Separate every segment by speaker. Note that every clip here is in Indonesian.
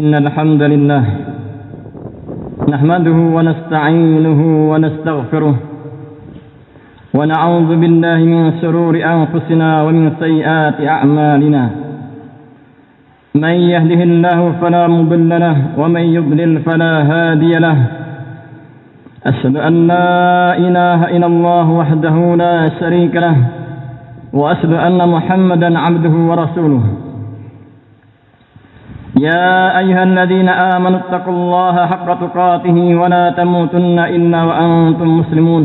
Speaker 1: إن الحمد لله نحمده ونستعينه ونستغفره ونعوذ بالله من شرور أنفسنا ومن سيئات أعمالنا من يهده الله فلا مضل له ومن يضلل فلا هادي له أشهد أن لا إله إلا الله وحده لا شريك له وأشهد أن محمدا عبده ورسوله يا أيها الذين آمنوا اتقوا الله حق تقاته ولا تموتن إلا وأنتم مسلمون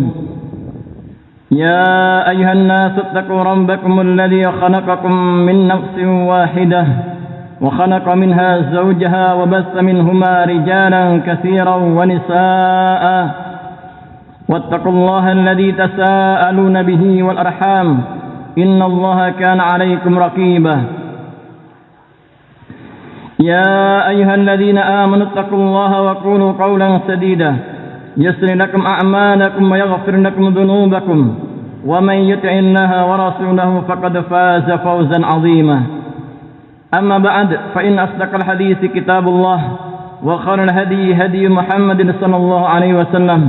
Speaker 1: يا أيها الناس اتقوا ربكم الذي خلقكم من نفس واحدة وخلق منها زوجها وبث منهما رجالا كثيرا ونساء واتقوا الله الذي تساءلون به والأرحام إن الله كان عليكم رقيبا يا أيها الذين آمنوا اتقوا الله وقولوا قولا سديدا يسر لكم أعمالكم ويغفر لكم ذنوبكم ومن يطع الله ورسوله فقد فاز فوزا عظيما أما بعد فإن أصدق الحديث كتاب الله وخير الهدي هدي محمد صلى الله عليه وسلم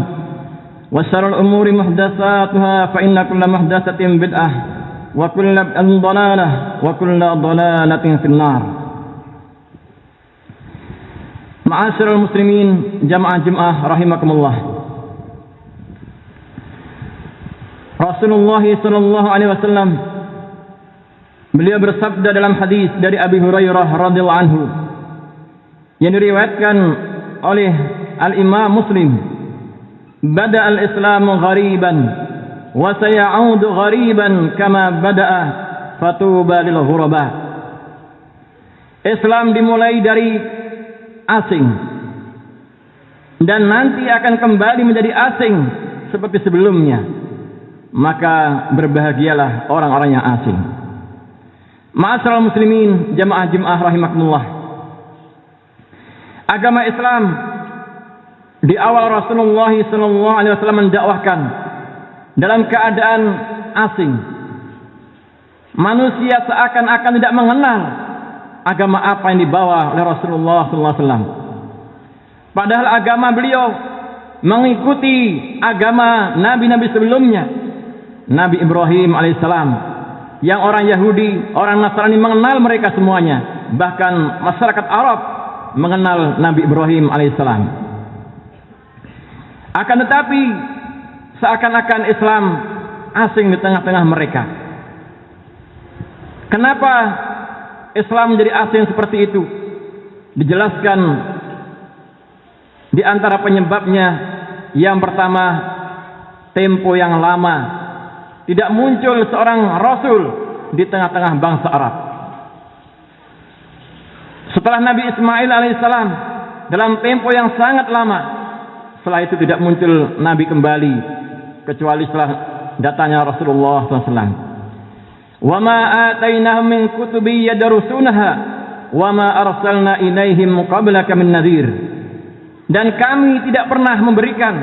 Speaker 1: وشر الأمور محدثاتها فإن كل محدثة بدعة وكل ضلالة وكل ضلالة في النار. Ma'asyiral muslimin jamaah rahimakumullah. Rasulullah sallallahu alaihi wasallam beliau bersabda dalam hadis dari Abi Hurairah radhiyallahu anhu yang diriwayatkan oleh Al-Imam Muslim, "Bada al-Islamu ghariban wa sayaudu ghariban kama bada'a fatuba lil ghuraba." Islam dimulai dari asing dan nanti akan kembali menjadi asing seperti sebelumnya, maka berbahagialah orang-orang yang asing. Ma'asyiral muslimin jamaah rahimakumullah. Agama Islam di awal Rasulullah sallallahu alaihi wasallam mendakwahkan dalam keadaan asing. Manusia seakan-akan tidak mengenal agama apa yang dibawa oleh Rasulullah SAW. Padahal agama beliau mengikuti agama nabi-nabi sebelumnya. Nabi Ibrahim alaihissalam, yang orang Yahudi, orang Nasrani mengenal mereka semuanya. Bahkan masyarakat Arab mengenal Nabi Ibrahim alaihissalam. Akan tetapi seakan-akan Islam asing di tengah-tengah mereka. Kenapa Islam menjadi asing seperti itu? Dijelaskan di antara penyebabnya, yang pertama, tempo yang lama tidak muncul seorang rasul di tengah-tengah bangsa Arab. Setelah Nabi Ismail alaihissalam, dalam tempo yang sangat lama, setelah itu tidak muncul nabi kembali kecuali setelah datanya Rasulullah SAW. Wa ma atainahum min kutubi yadrusunaha wa ma arsalna ilaihim qablaka min nadhir. Dan kami tidak pernah memberikan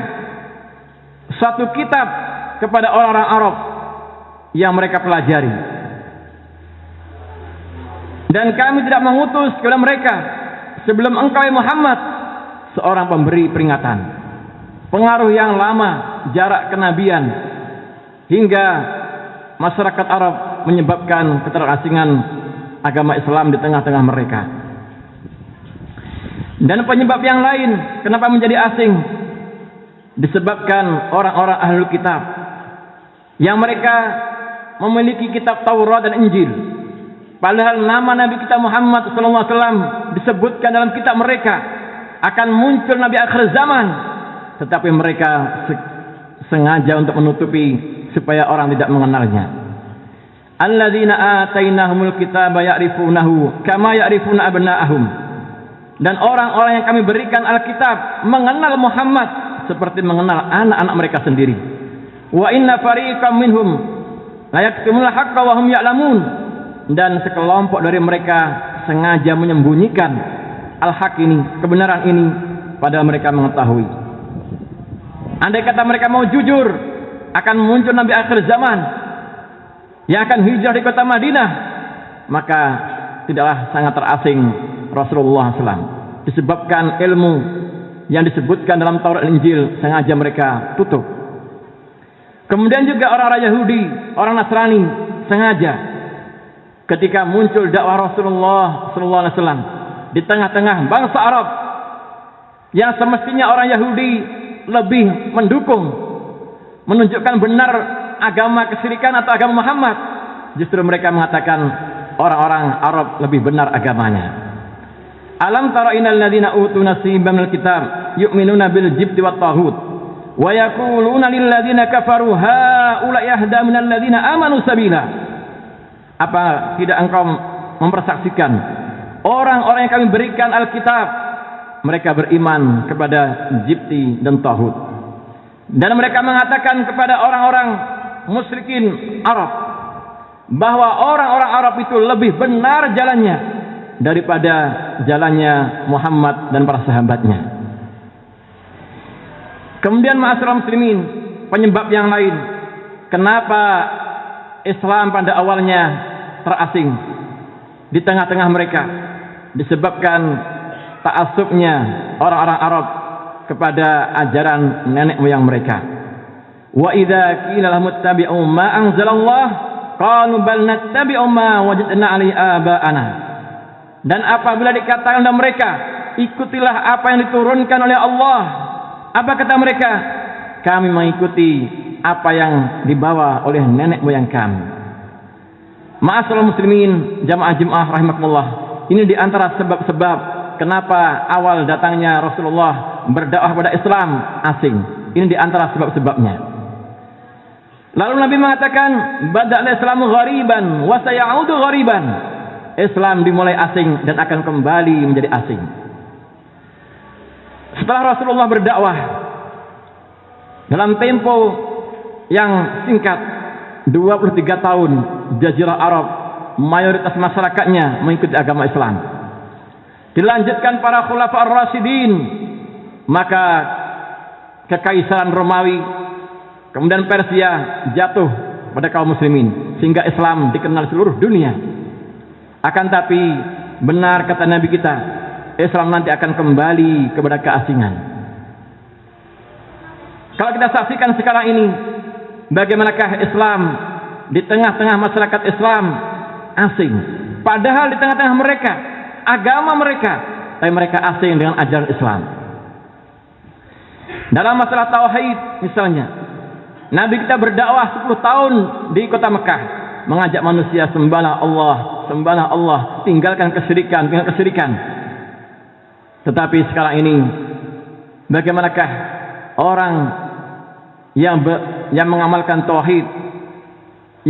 Speaker 1: satu kitab kepada orang-orang Arab yang mereka pelajari. Dan kami tidak mengutus kepada mereka sebelum engkau Muhammad seorang pemberi peringatan. Pengaruh yang lama, jarak kenabian, hingga masyarakat Arab menyebabkan keterasingan agama Islam di tengah-tengah mereka. Dan penyebab yang lain kenapa menjadi asing, disebabkan orang-orang ahlul kitab yang mereka memiliki kitab Taurat dan Injil. Padahal nama Nabi kita Muhammad SAW disebutkan dalam kitab mereka akan muncul Nabi akhir zaman, tetapi mereka sengaja untuk menutupi supaya orang tidak mengenalnya. Alladzina atainahumul kitaba ya'rifunahu kama ya'rifuna abna'ahum. Dan orang-orang yang kami berikan Alkitab mengenal Muhammad seperti mengenal anak-anak mereka sendiri. Wa inna fariqam minhum la yaktumul haqqa wa hum ya'lamun. Dan sekelompok dari mereka sengaja menyembunyikan al-haq ini, kebenaran ini, padahal mereka mengetahui. Andai kata mereka mau jujur, akan muncul Nabi akhir zaman yang akan hijrah di kota Madinah, maka tidaklah sangat terasing Rasulullah SAW. disebabkan ilmu yang disebutkan dalam Taurat dan Injil sengaja mereka tutup. Kemudian juga orang-orang Yahudi, orang Nasrani sengaja ketika muncul dakwah Rasulullah sallallahu alaihi wasallam di tengah-tengah bangsa Arab yang semestinya orang Yahudi lebih mendukung, menunjukkan benar agama kesyirikan atau agama Muhammad, justru mereka mengatakan orang-orang Arab lebih benar agamanya. Alam tara innal ladzina utu nasiban minal kitab yu'minuna bil jibti wat taghut wa yaquluna lil ladzina kafaru haula yahda minal ladzina amanu sabila. Apa tidak engkau mempersaksikan orang-orang yang kami berikan Alkitab, mereka beriman kepada jibti dan taghut, dan mereka mengatakan kepada orang-orang musyrikin Arab bahwa orang-orang Arab itu lebih benar jalannya daripada jalannya Muhammad dan para sahabatnya. Kemudian ma'asyiral muslimin, penyebab yang lain kenapa Islam pada awalnya terasing di tengah-tengah mereka disebabkan ta'assubnya orang-orang Arab kepada ajaran nenek moyang mereka. Wa idza qila lahum ittabi'u ma anzalallah qalu bal nattabi'u ma wajadna 'alaihi aba'ana. Dan apabila dikatakan kepada mereka, ikutilah apa yang diturunkan oleh Allah, apa kata mereka? Kami mengikuti apa yang dibawa oleh nenek moyang kami. Ma'asyiral muslimin, jamaah Jumat rahimakumullah, ini di antara sebab-sebab kenapa awal datangnya Rasulullah berdakwah pada Islam asing. Ini di antara sebab-sebabnya. Lalu Nabi mengatakan, bada'al Islamu ghariban wa sayaudu ghariban. Islam dimulai asing dan akan kembali menjadi asing. Setelah Rasulullah berdakwah dalam tempo yang singkat, 23 tahun, Jazirah Arab mayoritas masyarakatnya mengikuti agama Islam. Dilanjutkan para khulafa ar-rasyidin, maka kekaisaran Romawi, kemudian Persia jatuh pada kaum muslimin sehingga Islam dikenal seluruh dunia. Akan tapi benar kata Nabi kita, Islam nanti akan kembali kepada keasingan. Kalau kita saksikan sekarang ini, bagaimanakah Islam di tengah-tengah masyarakat Islam asing, padahal di tengah-tengah mereka agama mereka, tapi mereka asing dengan ajaran Islam. Dalam masalah tauhid misalnya, Nabi kita berdakwah 10 tahun di kota Mekah, mengajak manusia sembahlah Allah, tinggalkan kesyirikan. Tetapi sekarang ini, bagaimanakah orang yang mengamalkan tauhid,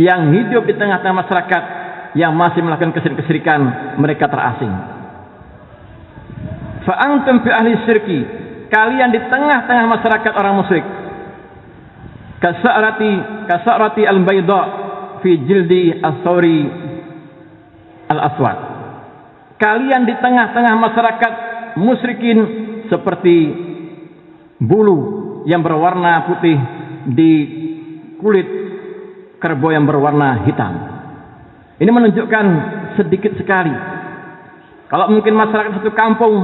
Speaker 1: yang hidup di tengah-tengah masyarakat yang masih melakukan kesyirikan, mereka terasing. Fa antum fi ahli syirki, kalian di tengah-tengah masyarakat orang musyrik. Kasarati al-bayda fi jildi as-sawri al-aswad. Kalian di tengah-tengah masyarakat musyrikin seperti bulu yang berwarna putih di kulit kerbau yang berwarna hitam. Ini menunjukkan sedikit sekali. Kalau mungkin masyarakat satu kampung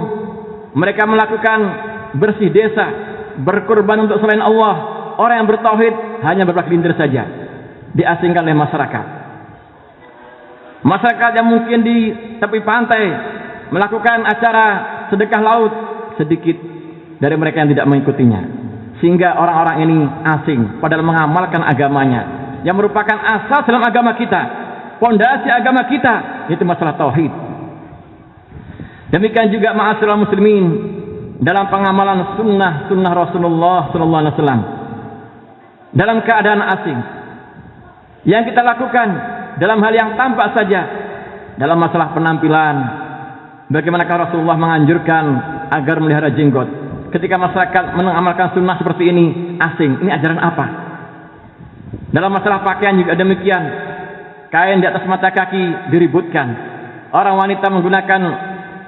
Speaker 1: mereka melakukan bersih desa, berkorban untuk selain Allah, orang yang bertauhid hanya beberapa gelintir saja, diasingkan oleh masyarakat. Masyarakat yang mungkin di tepi pantai melakukan acara sedekah laut, sedikit dari mereka yang tidak mengikutinya, sehingga orang-orang ini asing padahal mengamalkan agamanya yang merupakan asas dalam agama kita, pondasi agama kita, yaitu masalah tauhid. Demikian juga ma'asyiral muslimin, dalam pengamalan sunnah Rasulullah sallallahu alaihi wasallam dalam keadaan asing yang kita lakukan dalam hal yang tampak saja, dalam masalah penampilan, bagaimanakah Rasulullah menganjurkan agar melihara jenggot. Ketika masyarakat mengamalkan sunnah seperti ini asing, ini ajaran apa? Dalam masalah pakaian juga demikian, kain di atas mata kaki diributkan, orang wanita menggunakan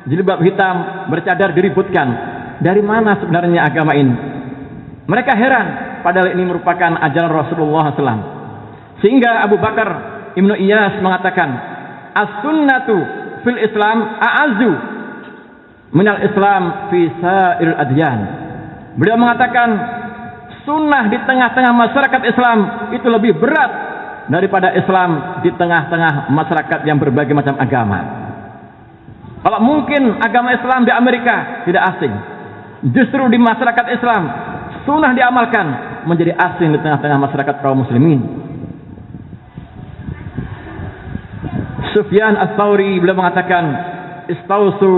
Speaker 1: jilbab hitam bercadar diributkan. Dari mana sebenarnya agama ini? Mereka heran, padahal ini merupakan ajaran Rasulullah SAW. Sehingga Abu Bakar Ibnu Iyas mengatakan, as-sunnatu fil Islam a'azu minal Islam fi sa'il adyan. Beliau mengatakan sunnah di tengah-tengah masyarakat Islam itu lebih berat daripada Islam di tengah-tengah masyarakat yang berbagai macam agama. Kalau mungkin agama Islam di Amerika tidak asing, justru di masyarakat Islam sunnah diamalkan menjadi asing di tengah-tengah masyarakat kaum muslimin. Sufyan Ats-Tsauri beliau mengatakan, "Istausu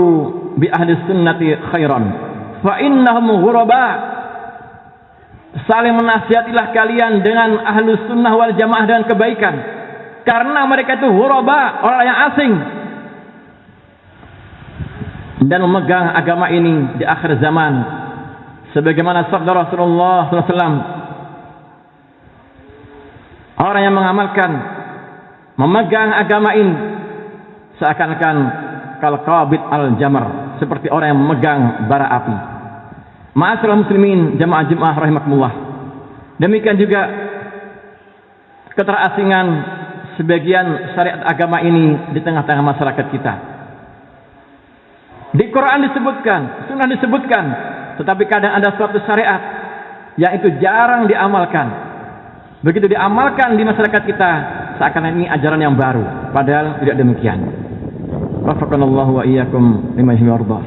Speaker 1: bi ahli sunnati khairan fa innahum ghuraba." Saling menasihatilah kalian dengan ahlu sunnah wal jamaah dengan kebaikan, karena mereka itu ghuraba, orang yang asing, dan memegang agama ini di akhir zaman sebagaimana sabda Rasulullah SAW, orang yang mengamalkan memegang agama ini seakan-akan kal qabid al jamar, seperti orang yang memegang bara api. Ma'asyiral muslimin jamaah Jumat rahimakumullah. Demikian juga keterasingan sebagian syariat agama ini di tengah-tengah masyarakat kita. Di Quran disebutkan, sunnah disebutkan, tetapi kadang ada suatu syariat yang itu jarang diamalkan. Begitu diamalkan di masyarakat kita, seakan ini ajaran yang baru, padahal tidak demikian. Wafaqanallahu wa iyyakum lima yuhibbu wa yarda.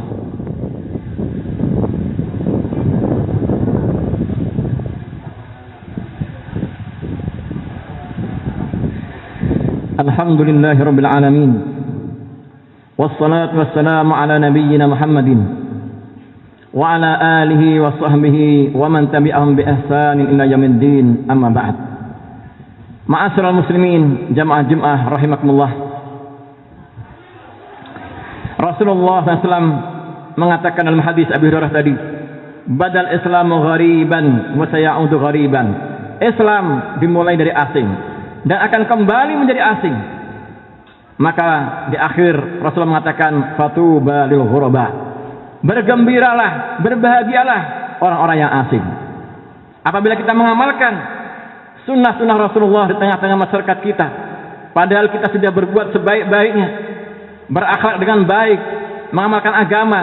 Speaker 1: Alhamdulillahi rabbil alamin. Wassalatu wassalamu ala nabiyyina Muhammadin wa ala alihi wa sahbihi wa man tabi'ahum bi ihsanin ila yaumiddin, amma ba'd. Ma'asyiral muslimin jamaah Jumat rahimakumullah. Rasulullah SAW mengatakan dalam hadis Abi Hurairah tadi, badal Islamu ghariban wa sayaudu ghariban. Islam dimulai dari asing dan akan kembali menjadi asing. Maka di akhir Rasulullah mengatakan fatuba lil ghuraba. Bergembiralah, berbahagialah orang-orang yang asing. Apabila kita mengamalkan sunnah-sunnah Rasulullah di tengah-tengah masyarakat kita, padahal kita sudah berbuat sebaik-baiknya, berakhlak dengan baik, mengamalkan agama,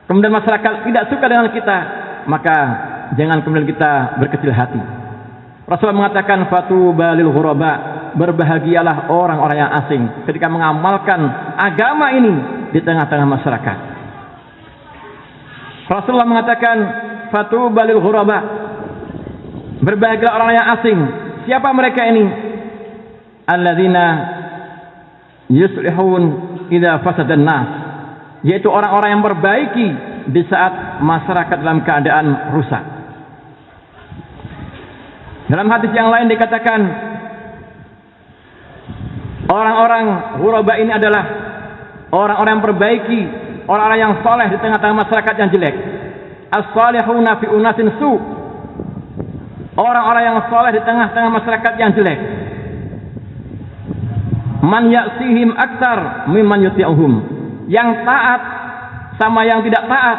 Speaker 1: kemudian masyarakat tidak suka dengan kita, maka jangan kemudian kita berkecil hati. Rasulullah mengatakan fatuba lil ghuraba, berbahagialah orang-orang yang asing ketika mengamalkan agama ini di tengah-tengah masyarakat. Rasulullah mengatakan fatuba lil ghuraba, berbahagialah orang yang asing. Siapa mereka ini? Alladzina yuslihun idza fasadan nas, yaitu orang-orang yang perbaiki di saat masyarakat dalam keadaan rusak. Dalam hadis yang lain dikatakan orang-orang ghuraba ini adalah orang-orang yang perbaiki, orang-orang yang saleh di tengah-tengah masyarakat yang jelek. As-salihuna fi unasin su, orang-orang yang saleh di tengah-tengah masyarakat yang jelek. Man ya'sihim aktsar mimman yuti'uhum, yang taat sama yang tidak taat.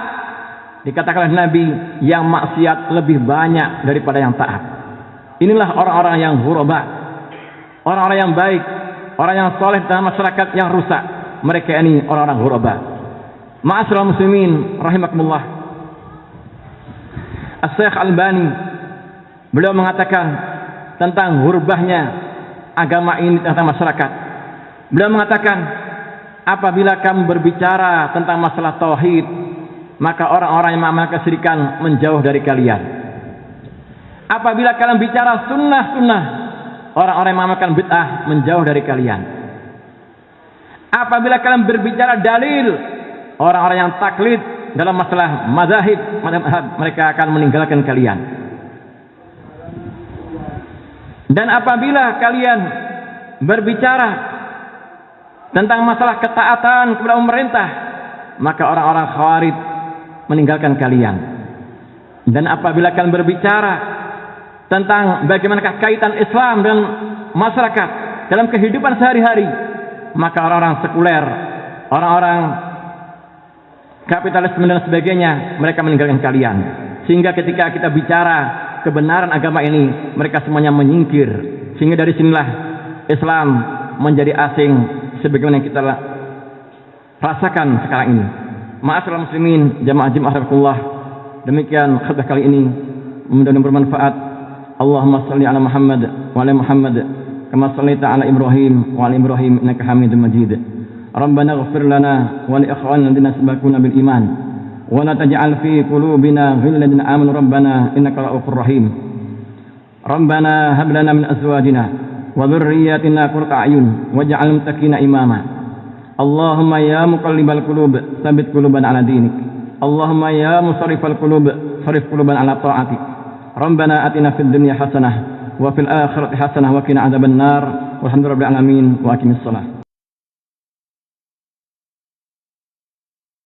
Speaker 1: Dikatakan oleh Nabi, yang maksiat lebih banyak daripada yang taat. Inilah orang-orang yang ghuraba, orang-orang yang baik, orang yang soleh di tengah masyarakat yang rusak. Mereka ini orang-orang ghuraba. Ma'asyiral muslimin rahimakumullah. Asy-Syaikh Albani beliau mengatakan tentang ghurbahnya agama ini di tengah masyarakat. Beliau mengatakan, apabila kamu berbicara tentang masalah tauhid, maka orang-orang yang mengamalkan kesyirikan menjauh dari kalian. Apabila kalian bicara sunnah-sunnah, orang-orang yang mengamalkan bid'ah menjauh dari kalian. Apabila kalian berbicara dalil, orang-orang yang taklid dalam masalah mazahib, mereka akan meninggalkan kalian. Dan apabila kalian berbicara tentang masalah ketaatan kepada pemerintah, maka orang-orang khawarij meninggalkan kalian. Dan apabila kalian berbicara tentang bagaimanakah kaitan Islam dengan masyarakat dalam kehidupan sehari-hari, maka orang-orang sekuler, orang-orang kapitalisme dan sebagainya, mereka meninggalkan kalian. Sehingga ketika kita bicara kebenaran agama ini, mereka semuanya menyingkir. Sehingga dari sinilah Islam menjadi asing sebagaimana yang kita rasakan sekarang ini. Ma'asyiral muslimin, jamaah rahimakumullah. Demikian khutbah kali ini, mudah-mudahan bermanfaat. Allahumma shalli ala Muhammad wa ala Muhammad kama shallaita ala Ibrahim wa ala Ibrahim innaka Hamidum Majid. Rabbana ighfir lana wa li ikhwanina alladhina sabaquna bil iman wa la taj'al fi qulubina ghillan lil amanu rabbana innaka ra'ufur rahim. Rabbana hab lana min azwajina wa dhurriyyatina qurrata a'yun waj'al muttaqina imama. Allahumma ya muqallibal qulub tsabbit qulubana ala dinik. Allahumma ya musarrifal qulub sarif qulubana ala ta'atik. Rabbana atina fid dunya hasanah wa fil akhirati hasanah wa qina adzabannar. Walhamdulillahi rabbil alamin wa aqimis shalah.